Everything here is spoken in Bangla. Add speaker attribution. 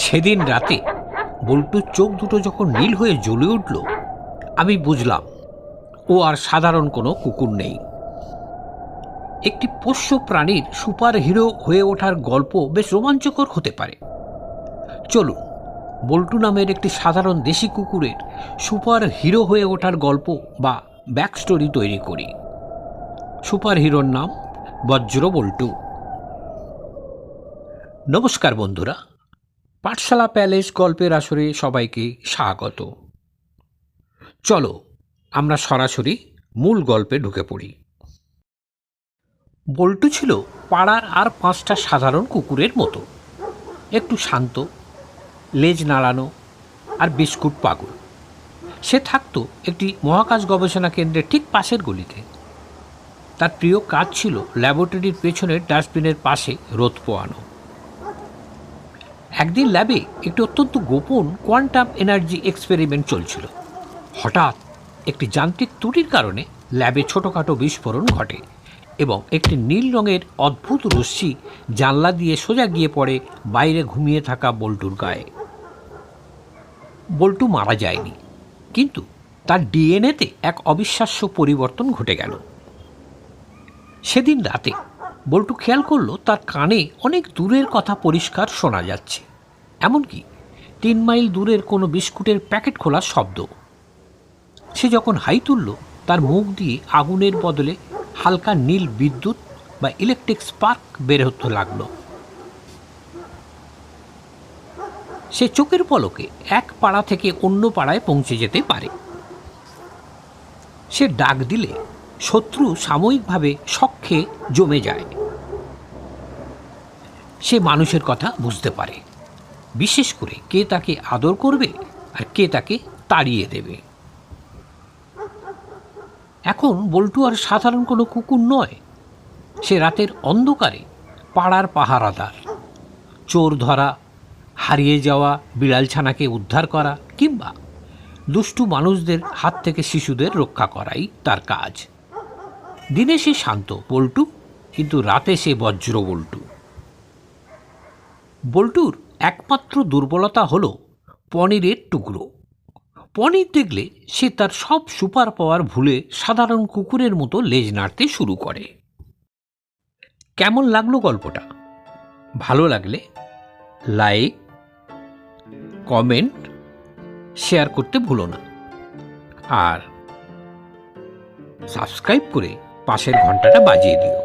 Speaker 1: সেদিন রাতে বল্টুর চোখ দুটো যখন নীল হয়ে জ্বলে উঠল, আমি বুঝলাম ও আর সাধারণ কোনো কুকুর নেই। একটি পোষ্য প্রাণীর সুপার হিরো হয়ে ওঠার গল্প বেশ রোমাঞ্চকর হতে পারে। চলুন বল্টু নামের একটি সাধারণ দেশি কুকুরের সুপার হিরো হয়ে ওঠার গল্প বা ব্যাক স্টোরি তৈরি করি। সুপার হিরোর নাম বজ্র বল্টু। নমস্কার বন্ধুরা, পাঠশালা প্যালেস গল্পের আসরে সবাইকে স্বাগত। চলো আমরা সরাসরি মূল গল্পে ঢুকে পড়ি। বল্টু ছিল পাড়ার আর 5টা সাধারণ কুকুরের মতো, একটু শান্ত, লেজ নাড়ানো আর বিস্কুট পাগল। সে থাকতো একটি মহাকাশ গবেষণা কেন্দ্রের ঠিক পাশের গলিতে। তার প্রিয় কাজ ছিল ল্যাবরেটরির পেছনের ডাস্টবিনের পাশে রোদ পোয়ানো। একদিন ল্যাবে একটি অত্যন্ত গোপন কোয়ান্টাম এনার্জি এক্সপেরিমেন্ট চলছিল। হঠাৎ একটি যান্ত্রিক ত্রুটির কারণে ল্যাবে ছোটোখাটো বিস্ফোরণ ঘটে এবং একটি নীল রঙের অদ্ভুত রশ্মি জানলা দিয়ে সোজা গিয়ে পড়ে বাইরে ঘুমিয়ে থাকা বল্টুর গায়ে। বল্টু মারা যায়নি, কিন্তু তার ডিএনএতে এক অবিশ্বাস্য পরিবর্তন ঘটে গেল। সেদিন রাতে বল্টু খেয়াল করলো তার কানে অনেক দূরের কথা পরিষ্কার শোনা যাচ্ছে, এমনকি 3 মাইল দূরের কোনো বিস্কুটের প্যাকেট খোলার শব্দ। সে যখন হাই তুলল, তার মুখ দিয়ে আগুনের বদলে হালকা নীল বিদ্যুৎ বা ইলেকট্রিক স্পার্ক বের হতে লাগলো। সে চোখের পলকে এক পাড়া থেকে অন্য পাড়ায় পৌঁছে যেতে পারে। সে ডাক দিলে শত্রু সাময়িকভাবে শক জমে যায়। সে মানুষের কথা বুঝতে পারে, বিশেষ করে কে তাকে আদর করবে আর কে তাকে তাড়িয়ে দেবে। এখন বল্টু আর সাধারণ কোনো কুকুর নয়, সে রাতের অন্ধকারে পাড়ার পাহারাদার। চোর ধরা, হারিয়ে যাওয়া বিড়ালছানাকে উদ্ধার করা কিংবা দুষ্টু মানুষদের হাত থেকে শিশুদের রক্ষা করাই তার কাজ। দিনে সে শান্ত বল্টু, কিন্তু রাতে সে বজ্র বল্টু। বল্টুর একমাত্র দুর্বলতা হলো পনিরের টুকরো। পনির দেখলে সে তার সব সুপার পাওয়ার ভুলে সাধারণ কুকুরের মতো লেজ নাড়তে শুরু করে। কেমন লাগলো গল্পটা? ভালো লাগলে লাইক, কমেন্ট, শেয়ার করতে ভুলো না, আর সাবস্ক্রাইব করে পাশের ঘন্টাটা বাজিয়ে দিও।